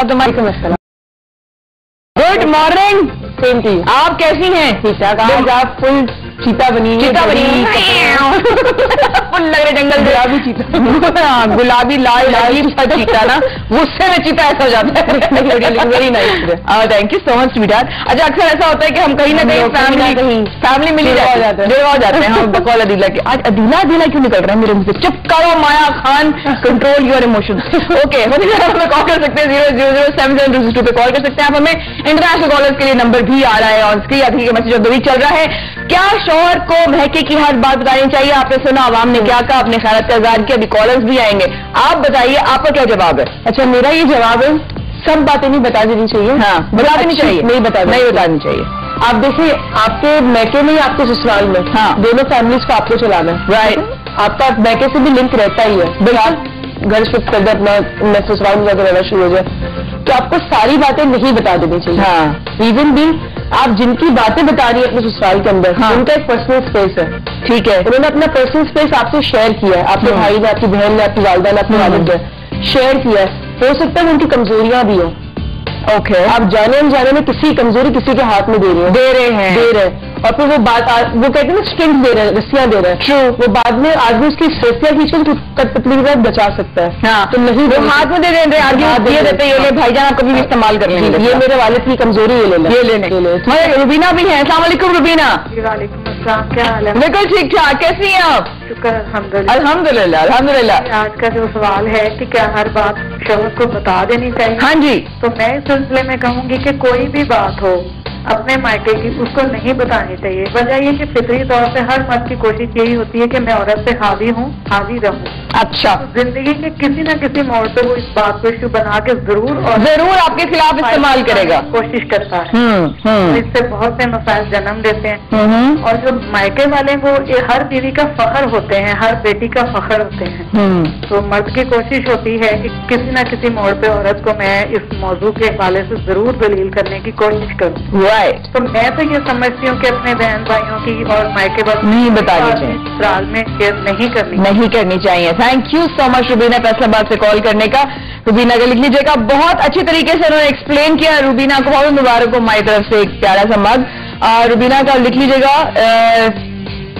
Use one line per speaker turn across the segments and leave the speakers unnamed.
तुम्हारी मसला।
Good morning.
Same to you.
आप कैसी हैं?
ठीक ठाक। आज आप फुल चीता बनी।
चीता बनी फुल लग रहे जंगल
गुलाबी चीता।
गुलाबी लाल चीता ना, गुस्से में चीता ऐसा हो जाता है।
Very nice.
Thank you so much sweetheart. अच्छा, अक्सर ऐसा होता है कि हम कहीं ना कहीं फैमिली मिली जाते हैं। हम बकौल अदीला के आज अदीला क्यों निकल रहा है मेरे मुझसे? चुप करो Maya Khan, control your emotion. Okay, हमें कॉल कर सकते हैं 0007722 पे कॉल कर सकते हैं आप हमें। इंटरनेशनल कॉलर्स के लिए नंबर भी आ रहा है ऑन स्क्रीन। अभी के मैसेज अभी चल रहा है। क्या शौहर को महके की हर बात बतानी चाहिए? आपने सुना आवाम ने क्या कहा, अपने ख्याल का इज़हार किया। अभी कॉलर्स भी आएंगे, आप बताइए आपका क्या जवाब है?
अच्छा, मेरा ये जवाब है सब बातें नहीं बता देनी चाहिए।
हाँ, बता देनी चाहिए।
नहीं बतानी चाहिए। आप देखिए, आपके मैके में, आपके ससुराल में,
हाँ,
दोनों फैमिलीज को आपको चलाना है।
राइट।
आपका मैके से भी लिंक रहता ही है। बिल्कुल, घर शिफ्ट कर दे अपना, मैं ससुराल में जाकर रहना शुरू हो जाए, तो आपको सारी बातें नहीं बता देनी चाहिए।
हाँ,
रीजन भी, आप जिनकी बातें बता रही है अपने ससुराल के अंदर,
हाँ,
उनका एक पर्सनल स्पेस है।
ठीक है,
उन्होंने अपना पर्सनल स्पेस आपसे शेयर किया है। आपके भाई ने, आपकी बहन ने, आपकी वालिदा ने, आपके वालिद ने शेयर किया है। हो सकता है उनकी कमजोरियां भी हो।
ओके,
आप जाने अनजाने में किसी कमजोरी किसी के हाथ में दे रहे हैं, और फिर वो बात, वो कहते हैं ना, स्ट्रिंग दे रहे हैं, रस्सियां दे रहे हैं।
ट्रू।
वो बाद में आदमी उसकी रस्सियां खींचकर कठपुतली के साथ बचा सकता है।
हाँ,
तो नहीं,
वो हाथ में दे देते, आगे ये देते, ये ले भाईजान, आप कभी भी इस्तेमाल कर लेंगे,
ये मेरे वालिद की कमजोरी, ये लेने।
रुबीना भी है। अस्सलाम वालेकुम रुबीना।
वालेकुम अस्सलाम, क्या हाल है?
बिल्कुल ठीक ठाक, कैसी हैं आप?
शुक्र अल्हम्दुलिल्लाह।
अल्हम्दुलिल्लाह अल्हम्दुलिल्लाह।
आज का जो सवाल है कि क्या हर बात शौहर को बता देनी चाहिए?
हाँ जी।
तो मैं इस सिलसिले में कहूँगी कि कोई भी बात हो अपने मायके की, उसको नहीं बतानी चाहिए। वजह ये कि फितरी तौर से हर मर्द की कोशिश यही होती है कि मैं औरत से हावी हूँ, हावी रहूँ।
अच्छा,
तो जिंदगी के किसी न किसी मोड़ पे वो इस बात को इश्यू बना के जरूर
आपके खिलाफ इस्तेमाल करेगा,
कोशिश करता है। इससे बहुत से मसाइल जन्म देते हैं। और जो मायके वाले, वो हर बीवी का फख्र होते हैं, हर बेटी का फख्र होते हैं। तो मर्द की कोशिश होती है कि किसी न किसी मोड़ पे औरत को मैं इस मौजू के हवाले से जरूर दलील करने की कोशिश करूँ।
राइट।
तो मैं तो ये समझती हूँ कि अपने बहन भाइयों की और मायके वालों
नहीं बतानी चाहिए,
ससुराल में शेयर नहीं करनी
चाहिए। Thank you so much Rubina, Faisalabad से कॉल करने का। रुबीना का लिख लीजिएगा, बहुत अच्छी तरीके से उन्होंने एक्सप्लेन किया। रुबीना को बहुत मुबारक हो हमारी तरफ से एक प्यारा सा मग। रुबीना का लिख लीजिएगा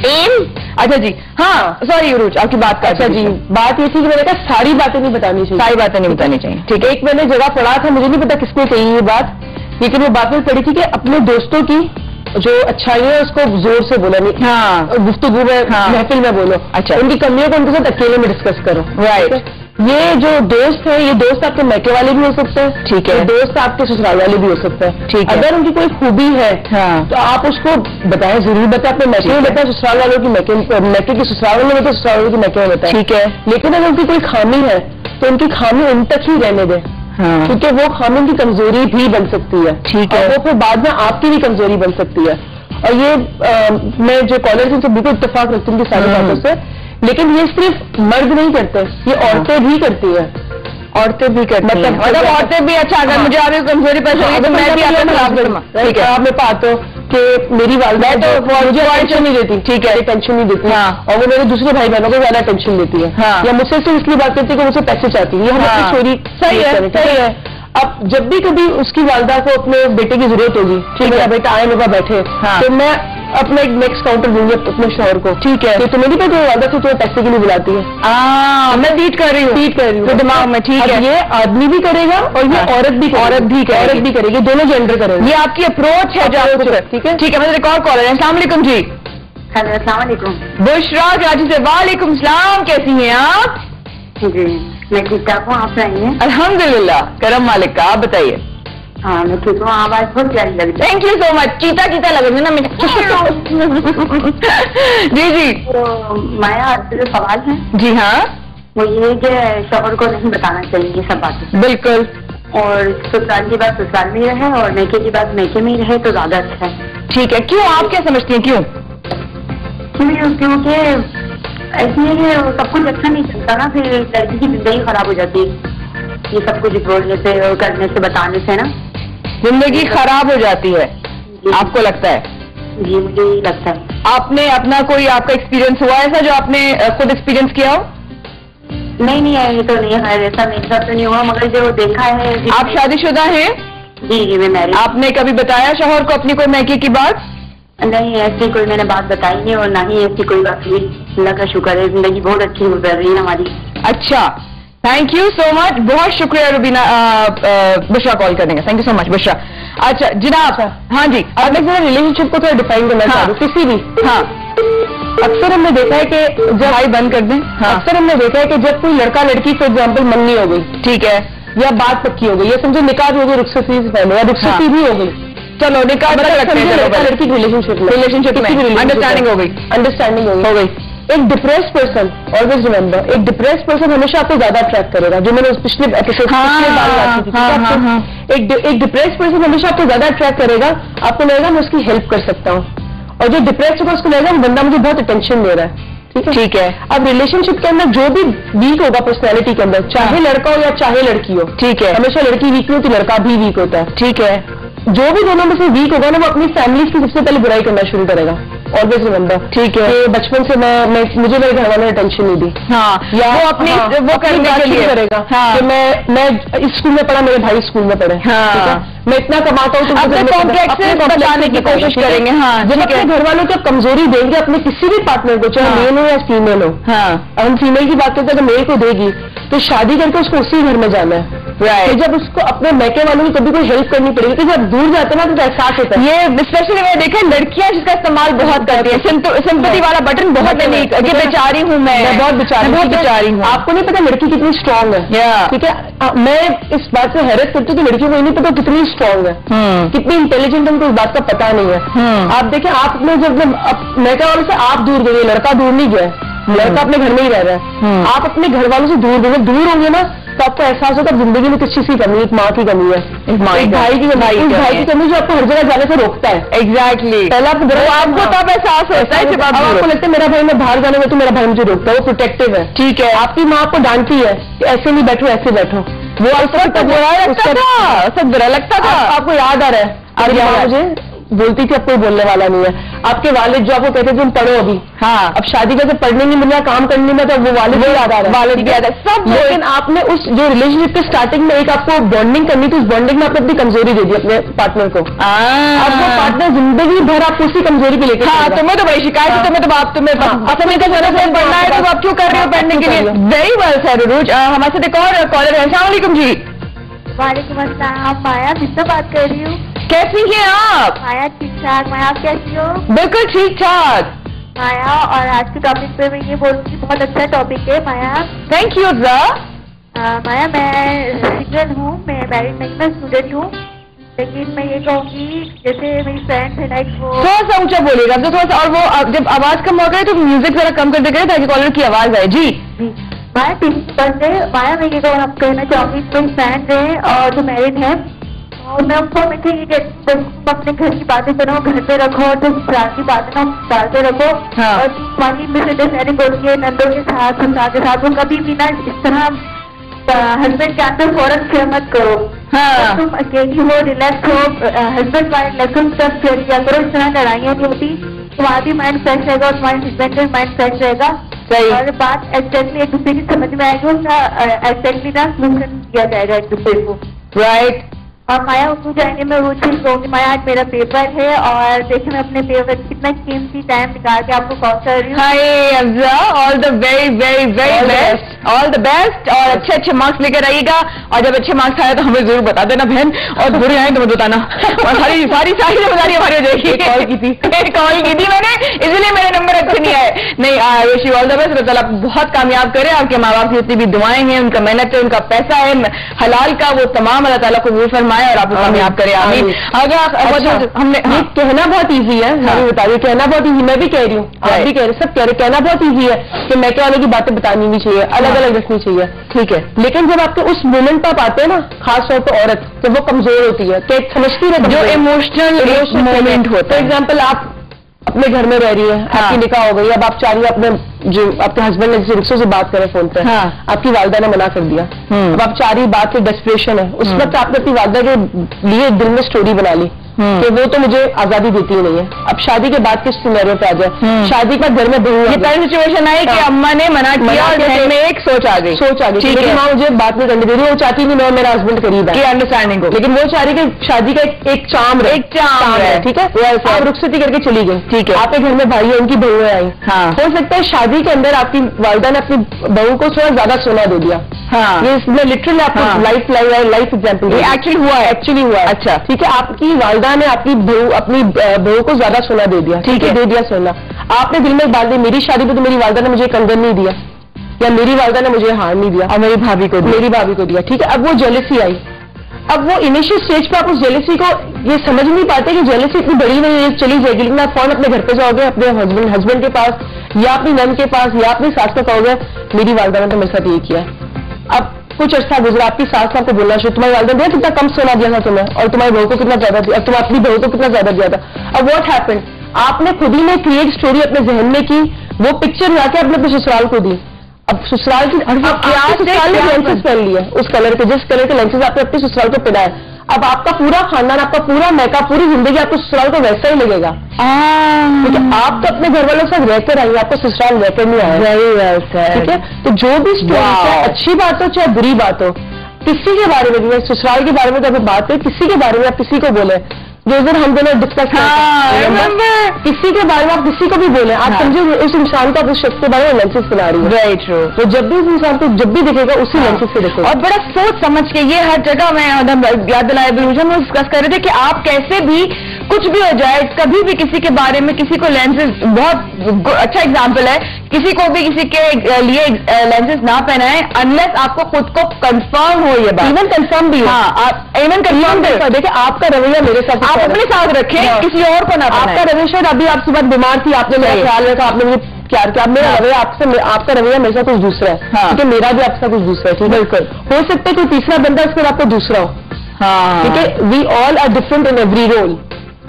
एम। अच्छा जी, हाँ सॉरी उरूज, आपकी बात का।
अच्छा जी, बात ये थी कि मैंने कहा सारी बातें नहीं बतानी चाहिए।
सारी बातें नहीं बतानी चाहिए, ठीक है।
एक मैंने जगह पढ़ा था, मुझे नहीं पता किसने कही ये बात, लेकिन वो बात में पढ़ी थी कि अपने दोस्तों की जो अच्छाई है उसको जोर से बोलो, नहीं, हाँ, गुफ्तगू में, हाँ, महफिल में बोलो। अच्छा, उनकी कमियों को उनके साथ अकेले में डिस्कस करो। राइट। ये जो दोस्त है, ये दोस्त आपके मैके वाले भी हो सकते हैं, ठीक है, दोस्त आपके ससुराल वाले भी हो सकते हैं, ठीक है। अगर उनकी कोई खूबी है, हाँ, तो आप उसको बताएं, जरूर बताएं। अपने मैके में बताएं, ससुराल वालों की मैके की ससुराल वालों में बताएं, ससुराल वालों की मैके में बताएं, ठीक है। लेकिन अगर उनकी कोई खामी है तो उनकी खामी उन तक ही रहने दें, हाँ, क्योंकि वो खामी उनकी कमजोरी भी बन सकती है, ठीक है। वो फिर बाद में आपकी भी कमजोरी बन सकती है। और ये मैं जो कॉलर से बिल्कुल इत्तेफाक रखती हूँ सारी बातों से, लेकिन ये सिर्फ मर्द नहीं करते, ये औरतें भी करती है। औरतें भी करती हैं,
मतलब औरतें भी। अच्छा, अगर मुझे आपकी कमजोरी पर चाहिए तो मैं भी आपके खिलाफ करूँगा, ठीक है।
आप में पाते हो कि मेरी वालिदा तो मुझे टेंशन नहीं देती, ठीक है, टेंशन नहीं देती, हाँ, और वो मेरे दूसरे भाई बहनों को ज्यादा टेंशन देती है, हाँ, या मुझसे सिर्फ इसलिए बात करती है कि मुझसे पैसे चाहती है, हमारी चोरी। सही है। अब जब भी कभी उसकी वालिदा को अपने बेटे की जरूरत होगी, ठीक है, बेटा आए मेरे पास बैठे, हाँ, तो मैं अपना एक नेक्स्ट काउंटर दूंगी अपने शोहर को, ठीक है, तो तुम्हें नहीं पता वालिदा से तुम्हें पैसे के लिए बुलाती है, मैं टीट कर रही हूँ तो दिमाग में, ठीक है। ये आदमी भी करेगा और ये औरत भी करेगी, दोनों जेंडर करेंगे। ये आपकी अप्रोच है जो आपको, ठीक है, ठीक है। मैं रिकॉर्ड कॉल है। अस्सलाम वालेकुम जी।
हेलो, अस्सलाम वालेकुम।
बुशरा कराची से। वालेकुम सलाम, कैसी हैं आप?
जी मैं ठीक ठाक हूँ, आप सुनाइए?
अल्हम्दुलिल्लाह, करम मालिक का। आप बताइए।
हाँ मैं ठीक हूँ, आवाज बहुत प्यारी लग रही है।
Thank you so much. चीता चीता लग रही है ना मुझे। जी जी।
तो माया, आज जो सवाल है,
जी हाँ,
वो ये कि शौहर को नहीं बताना चाहिए ये सब बातें।
बिल्कुल।
और ससुराल की बात ससुराल में ही रहे और मैके की बात मैके में ही रहे तो ज्यादा अच्छा है।
ठीक है। क्यों, आप क्या समझती हैं, क्यों?
क्योंकि ऐसी है कि सब कुछ अच्छा नहीं चलता ना, फिर लड़की की जिंदगी खराब हो जाती है ये सब कुछ बोलने से और करने से, बताने से ना
जिंदगी खराब हो जाती है, आपको लगता है?
जी मुझे यही लगता है।
आपने अपना कोई आपका एक्सपीरियंस हुआ ऐसा जो आपने खुद एक्सपीरियंस किया हो?
नहीं नहीं ये तो नहीं है, ऐसा मेरे साथ तो नहीं हुआ, मगर जो देखा है।
आप शादीशुदा हैं?
जी जी मैं मैरिड।
आपने कभी बताया शौहर को अपनी कोई मैके की बात?
नहीं ऐसी कोई मैंने बात बताई नहीं और ना ही ऐसी कोई बात हुई। अल्लाह का शुक्र है, जिंदगी बहुत अच्छी गुजर रही है हमारी।
अच्छा, थैंक यू सो मच, बहुत शुक्रिया रुबीना बुशरा कॉल करने का, thank you so much Bushra. अच्छा जनाब, हाँ जी,
अब मैं जरा रिलेशनशिप को थोड़ा डिफाइन करना चाह रही हूँ, किसी भी।
हाँ,
अक्सर हमने देखा है कि जब
भाई बंद कर दें। हाँ,
अक्सर हमने देखा है कि जब कोई लड़का लड़की फॉर एग्जाम्पल मंगनी हो गई,
ठीक है,
या बात पक्की हो गई, या समझो निकाह हो गई रुखसती से पहले, या रुखसती भी हो गई,
चलो निकाह तक रखते हैं,
लड़का लड़की रिलेशनशिप में
अंडरस्टैंडिंग हो गई,
अंडरस्टैंडिंग हो गई। एक डिप्रेस्ड पर्सन, ऑलवेज रिमेंबर, एक डिप्रेस्ड पर्सन हमेशा आपको ज्यादा अट्रैक्ट करेगा, जो मैंने पिछले एपिसोड एक डिप्रेस्ड पर्सन हमेशा आपको ज्यादा अट्रैक्ट करेगा। आपको लगेगा मैं उसकी हेल्प कर सकता हूँ, और जो डिप्रेस्ड होगा उसको लगेगा बंदा मुझे बहुत अटेंशन दे रहा है। ठीक है। अब रिलेशनशिप के अंदर जो भी वीक होगा पर्सनैलिटी के अंदर, चाहे लड़का हो या चाहे लड़की हो, ठीक है, हमेशा लड़की वीक नहीं होती, लड़का भी वीक होता है, ठीक है। जो भी दोनों में से वीक होगा ना, वो अपनी फैमिली की सबसे पहले बुराई करना शुरू करेगा, ऑलवेज रिमेंबर, ठीक है। कि बचपन से मुझे मेरे घर वालों ने टेंशन नहीं दी, हाँ, या वो अपनी वो करने के लिए करेगा, हाँ, कि मैं इस स्कूल में पढ़ा, मेरे भाई स्कूल में पढ़े, हाँ, मैं इतना कमाता हूँ तो बताने की कोशिश करेंगे, हाँ। जब अपने घर वालों को कमजोरी देंगे अपने किसी भी पार्टनर को, चाहे मेल हो या फीमेल हो, हाँ, हम फीमेल की बात करते हैं, तो मेल को देगी तो शादी करके उसको उसी घर में जाना है, तो जब उसको अपने मैके वालों की कभी कोई हेल्प करनी पड़ेगी, तो जब दूर जाते हैं ना तो एहसास होता है। ये स्पेशली मैंने देखा लड़कियां जिसका इस्तेमाल बहुत करती है, सिंपैथी वाला बटन बहुत है, कि बेचारी हूँ मैं बहुत बेचारी हूँ। आपको नहीं पता लड़की कितनी स्ट्रांग है, ठीक है। मैं इस बात से हैरत करती हूँ कि लड़कियों को नहीं पता कितनी स्ट्रांग है, कितनी इंटेलिजेंट है, उनको इस बात का पता नहीं है। आप देखें, आपने जब मैके वालों से आप दूर गए, लड़का दूर नहीं गया, लड़का अपने घर में ही रह रहा है, आप अपने घर वालों से दूर गए, दूर होंगे ना तो आपको एहसास होता है जिंदगी में किस चीज की कमी है, एक माँ की कमी है, एक भाई की कमी, उस भाई की कमी जो आपको हर जगह जाने से रोकता है। एग्जैक्टली, पहले आपको तब एहसास होता है जब आपको लगता है मेरा भाई, मैं बाहर जाने में तो मेरा भाई मुझे रोकता है, वो प्रोटेक्टिव है, ठीक है। आपकी माँ आपको डांटती है कि ऐसे नहीं बैठो, ऐसे बैठो, वो आपको बुरा लगता था, सब बुरा लगता था। आपको याद आ रहा है, अब यहाँ मुझे बोलती थी अब कोई बोलने वाला नहीं है। आपके वालिद जो आपको कहते थे तुम पढ़ो अभी, हाँ, अब शादी करके पढ़ने नहीं मिलना, काम करने में, तो वो वालिद याद आ रहा है, वालिद याद है सब। लेकिन आपने उस जो रिलेशनशिप के स्टार्टिंग में एक आपको बॉन्डिंग करनी थी, उस बॉन्डिंग में आपने अपनी कमजोरी दे दी अपने पार्टनर को। अब वो पार्टनर जिंदगी भर आपको उसी कमजोरी पे लेकर, हाँ, तुम्हें तो बड़ी शिकायत है, तुम्हें तो बाप तुम्हें पढ़ना है तो आप क्यों कर रहे हो पढ़ने के लिए। वेरी वेल सर रोज, हमारे साथ एक और कॉलर है। अस्सलाम वालेकुम जी।
वालेकुम अस्सलाम, माया जिससे बात कर रही हूँ।
कैसी हैं आप?
माया ठीक ठाक, माया आप कैसी हो?
बिल्कुल ठीक ठाक
माया, और आज के टॉपिक पे मैं ये बोलूँगी, बहुत अच्छा टॉपिक है माया।
Thank you.
माया मैं सिंगल हूँ, मैं मैरिड नहीं, मैं स्टूडेंट हूँ, लेकिन मैं ये कहूँगी जैसे मेरी फ्रेंड है लाइक वो,
थोड़ा सा ऊंचा बोलिएगा तो थोड़ा सा, और वो जब आवाज कम हो गई तो म्यूजिक जरा कम कर देगा ताकि कॉलर की आवाज आए। जी
माया प्रिंसिपल है। माया मैं ये आप कहना चाहूँगी, मेरी फ्रेंड है और जो मैरिड है, और मैं उनको हमेशा ये कहती हूँ अपने घर की बातें करो, घर पे रखो, और जो ससुराल की बातें ना डालते रखो, हाँ, और तुम्हारी मिसअंडरस्टैंडिंग होती है नंदों के साथ, ससुराल के साथ, वो कभी भी ना इस तरह हस्बैंड के अंदर फौरन शेयर मत करो। हाँ, तुम अकेली हो, रिलैक्स हो, हस्बैंड वाइफ लेसन सब शेयर किया करो, इस तरह लड़ाइयाँ नहीं होती, तुम्हारा भी माइंड फ्रेश रहेगा और तुम्हारे हस्बैंड का भी माइंड फ्रेश रहेगा, और बात एग्जैक्टली एक दूसरे की समझ में आएगी, उसका एग्जैक्टली ना सॉल्यूशन दिया जाएगा एक दूसरे को। राइट। और माया उसको जाएंगे, मैं वो चीज कहूँगी माया आज मेरा पेपर है, और देखिए मैं अपने पेपर कितना कीमती टाइम निकाल के आपको कॉल कर रही हूँ। Hi Afza, all the very very very best, all the best, और अच्छे अच्छे मार्क्स लेकर आइएगा, और जब अच्छे मार्क्स आए तो हमें जरूर बता देना बहन, और बुरे आए तो मुझे बताना। और सारी जिम्मेदारी हमारी हो जाएगी। कॉल की थी मैंने, इसलिए मेरे नंबर अच्छे नहीं आए। नहीं, I wish you all the best, Allah आपको बहुत कामयाब करे, आपके माँ बाप की जितनी भी दुआएं हैं, उनका मेहनत है, उनका पैसा है हलाल का, वो तमाम अल्लाह ताला को वो फरमाए और आपको कामयाब करे। आमीन। अगर हमने कहना बहुत ईजी है, मैं बता रही हूँ, कहना बहुत ईजी, मैं भी कह रही हूँ, आप भी कह रहे, सब कह रहे, कहना बहुत ईजी है कि मैके वाले की बातें बतानी भी चाहिए, अलग अलग रखनी चाहिए, ठीक है। लेकिन जब आपके उस मोमेंट पर आप आते हैं ना, खासतौर पर औरत जब वो कमजोर होती है, तो समझती है जो इमोशनल मोमेंट होता है। फॉर एग्जाम्पल आप अपने घर में रह रही है, आपकी निकाह हो गई, अब आप चाह रही है अपने जो आपके हस्बैंड ने जिस रिक्शे से बात करें फोन पे, आपकी वालदा ने मना कर दिया, अब आप चाह रही बात से डेस्परेशन है, उस वक्त आपने अपनी वालदा के लिए दिल में स्टोरी बना ली,
कि वो तो मुझे आजादी देती ही नहीं है। अब शादी के बाद किस सिनेरियो पे आ जाए, शादी के बाद घर में बहू,
ये पहली सिचुएशन आई कि अम्मा ने मना किया और घर में एक सोच आ गई
लेकिन माँ मुझे बात नहीं करने दे रही, वो चाहती नहीं मैं मेरा हस्बैंड करीब है,
अंडरस्टैंडिंग को,
लेकिन वो चाह रही कि शादी का एक चाम है, ठीक है, आप रुखसती करके चली गई, ठीक है, आपके घर में भाई है, उनकी बहुएं आई, हो सकता है शादी के अंदर आपकी वालिदा ने अपनी बहू को थोड़ा ज्यादा सोना दे दिया। ये इसमें लिटरली आपको लाइफ एग्जाम्पल एक्चुअली हुआ है। अच्छा, ठीक है, आपकी वालिदा ने आपकी बहू को ज्यादा सोना दे दिया, ठीक है, दे दिया सोना, आपने दिल में एक बात दी, मेरी शादी पे तो मेरी वालिदा ने मुझे कंगन नहीं दिया, या मेरी वालिदा ने मुझे हार नहीं दिया, और मेरी भाभी को दिया, ठीक है। अब वो जेलसी आई, अब वो इनिशियल स्टेज पे आप उस जेलसी को ये समझ नहीं पाते कि जेलसी इतनी बड़ी नहीं है, चली जाएगी, लेकिन आप फौरन अपने घर पे जाओगे, अपने हस्बैंड के पास या अपनी नन के पास या अपनी सास को कहोगे मेरी वालिदा ने तो मेरे साथ ये किया। अब कुछ अर्सा गुजरा, आपकी सास आपको बोलना शुरू, तुम्हारी वालिदा ने कितना कम सोना दिया था तुम्हें, और तुम्हारी बहू को कितना ज्यादा दिया, तुम अपनी बहू को कितना ज्यादा दिया था। अब व्हाट हैपेंड, आपने खुद ही में क्रिएट स्टोरी अपने जहन में की, वो पिक्चर लाके आपने अपने ससुराल को दी। अब ससुराल की ससुराल ने लेंसेज पहन लिए उस कलर के, जिस कलर के लेंसेज आपने अपने ससुराल को पहना है, अब आपका पूरा खानदान, आपका पूरा मैका, पूरी जिंदगी आपको ससुराल को वैसा ही लगेगा, क्योंकि आप तो अपने घर वालों के साथ रहकर आएंगे, आपको ससुराल रहकर नहीं आए, ठीक है। तो जो भी स्टोरी, चाहे अच्छी बात हो चाहे बुरी बात हो, किसी के बारे में, ससुराल के बारे में जब बात करें, किसी के बारे में आप किसी को बोले, जिस दिन हम दोनों डिस्कस किसी के बारे में आप किसी को भी बोले, आप समझे उस इंसान को, आप उस शख्स के बारे में लेंसेज बना रही है, राइट। तो जब भी उस इंसान को जब भी दिखेगा उसी लेंसेज से देखो,
और बड़ा सोच समझ के, ये हर जगह मैं याद दिलाया हम डिस्कस कर रहे थे कि आप कैसे भी कुछ भी हो जाए, कभी भी किसी के बारे में किसी को लेंसेज, बहुत अच्छा एग्जाम्पल है, किसी को भी किसी के लिए लेंसेज ना पहनाएं अनलेस आपको खुद को कंफर्म हो, ये बात,
इवन कंफर्म भी,
आप इवन कंफर्म
देखिए आपका रवैया मेरे साथ,
आप अपने साथ रखें, किसी और को ना,
आपका रवैया शायद अभी आपसे बात बीमार थी, आपने मेरा ख्याल रखा, आपने मुझे प्यार किया, मेरा रवैया आपका रवैया मेरे साथ कुछ दूसरा है, क्योंकि मेरा भी आपके साथ कुछ दूसरा है, ठीक है, बिल्कुल। हो सकता है कोई तीसरा बंदा इसके आपको दूसरा हो, ठीक है, we all are different in every role,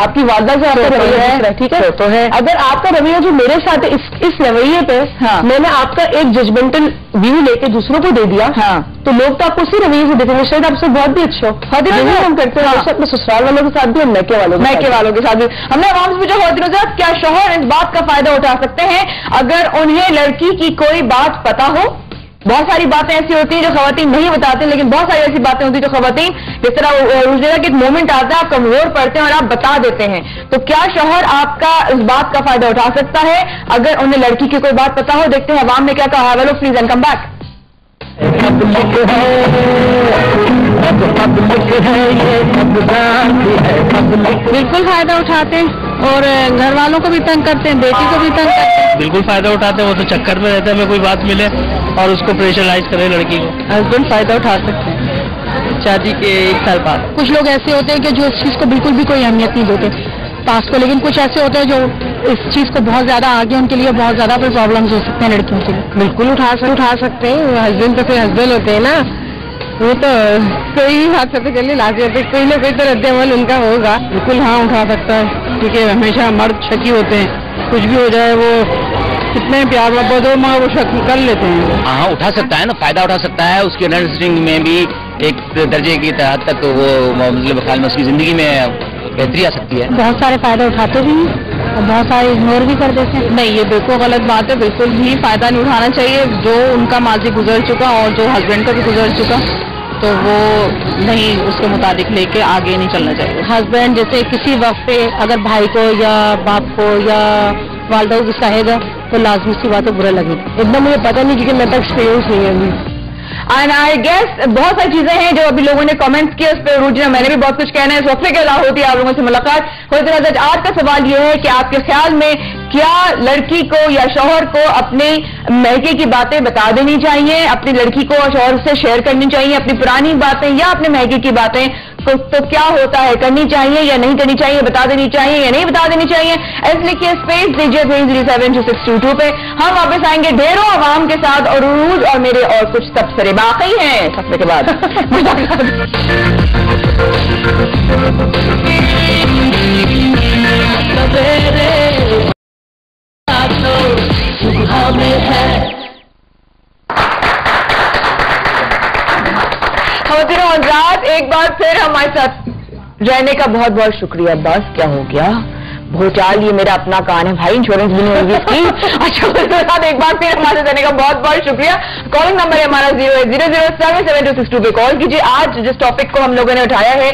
आपकी वादा से आपका रवैया है, ठीक है, तो है। अगर आपका रवैया जो मेरे साथ है, इस रवैये पे मैंने आपका एक जजमेंटल व्यू लेके दूसरों को दे दिया, तो लोग तो आपको उसी रवैये से देखेंगे, शायद आपसे बहुत भी अच्छा हो। हम करते हैं अपने ससुराल वालों के साथ भी और मैके वालों के साथ भी।
हमने आवाम से पूछा खातिनों से, क्या शौहर इस बात का फायदा उठा सकते हैं अगर उन्हें लड़की की कोई बात पता हो? बहुत सारी बातें ऐसी होती हैं जो खवातीन नहीं बताते, लेकिन बहुत सारी ऐसी बातें होती हैं जो खवातीन, जिस तरह रोजेरा के एक मोमेंट आता है, आप कमजोर पड़ते हैं और आप बता देते हैं, तो क्या शौहर आपका इस बात का फायदा उठा सकता है अगर उन्हें लड़की की कोई बात पता हो? देखते हैं अवाम ने क्या कहा। Hello please and come back.
बिल्कुल फायदा उठाते हैं और घर वालों को भी तंग करते हैं, बेटी को भी तंग करते हैं।
बिल्कुल फायदा उठाते हैं, वो तो चक्कर में रहता है हमें कोई बात मिले और उसको प्रेशराइज करे लड़की को।
हस्बैंड फायदा उठा सकते हैं शादी के 1 साल बाद। कुछ लोग ऐसे होते हैं कि जो इस चीज को बिल्कुल भी कोई अहमियत नहीं देते पास्ट को, लेकिन कुछ ऐसे होते हैं जो इस चीज को बहुत ज्यादा आगे, उनके लिए बहुत ज्यादा फिर प्रॉब्लम्स हो सकते हैं लड़कियों के लिए।
बिल्कुल उठा सकते हैं, हस्बैंड तो फिर हस्बैंड होते हैं ना, वो तो कोई भी बात पता चलिए लास्ट होते, कोई ना कोई तो रद्द-ए-अमल उनका होगा।
बिल्कुल हाँ उठा सकता है, क्योंकि हमेशा मर्द शकी होते हैं, कुछ भी हो जाए वो कितने प्यार मोहब्बत हो मगर वो शक कर लेते हैं।
हाँ उठा सकता है ना, फायदा उठा सकता है, उसकी अंडरस्टैंडिंग में भी एक दर्जे की हद तक वो मतलब ख्याल में उसकी जिंदगी में बेहतरी आ सकती है।
बहुत सारे फायदा उठाते भी हैं और बहुत सारे इग्नोर भी कर देते हैं।
नहीं, ये बिल्कुल गलत बात है, बिल्कुल भी फायदा नहीं उठाना चाहिए। जो उनका माजी गुजर चुका और जो हस्बैंड का भी गुजर चुका, तो वो नहीं उसके मुताबिक लेके आगे नहीं चलना चाहिए।
हस्बैंड जैसे किसी वक्त पे अगर भाई को या बाप को या वालदा को कुछ कहेगा तो लाजमी सी बात है, बुरा लगेगा।
एकदम मुझे पता नहीं क्योंकि मैं तक एक्सपीरियंस नहीं है अभी।
एंड आई गेस बहुत सारी चीजें हैं जो अभी लोगों ने कमेंट्स किए, उस पर रूजना मैंने भी बहुत कुछ कहना है। इस वक्त के अलावा होती है आप लोगों से मुलाकात होती है। आज का सवाल ये है कि आपके ख्याल में क्या लड़की को या शौहर को अपने महके की बातें बता देनी चाहिए, अपनी लड़की को शौहर से शेयर करनी चाहिए अपनी पुरानी बातें या अपने महके की बातें, तो क्या होता है, करनी चाहिए या नहीं करनी चाहिए, बता देनी चाहिए या नहीं बता देनी चाहिए? ऐसे लिखिए स्पेस दीजिए 3372622 पे। हम वापस आएंगे ढेरों आवाम के साथ और रूज और मेरे और कुछ तबसरे बाकी हैं सफे के बाद। खवातीन और हज़रात, एक बार फिर हमारे साथ रहने का बहुत बहुत शुक्रिया। बस क्या हो गया भोचाल, ये मेरा अपना कान है भाई, इंश्योरेंस भी नहीं होगी इसकी। अच्छा साथ एक बार फिर हमारे देने का बहुत बहुत शुक्रिया। कॉलिंग नंबर है हमारा 080077262 पे कॉल कीजिए। आज जिस टॉपिक को हम लोगों ने उठाया है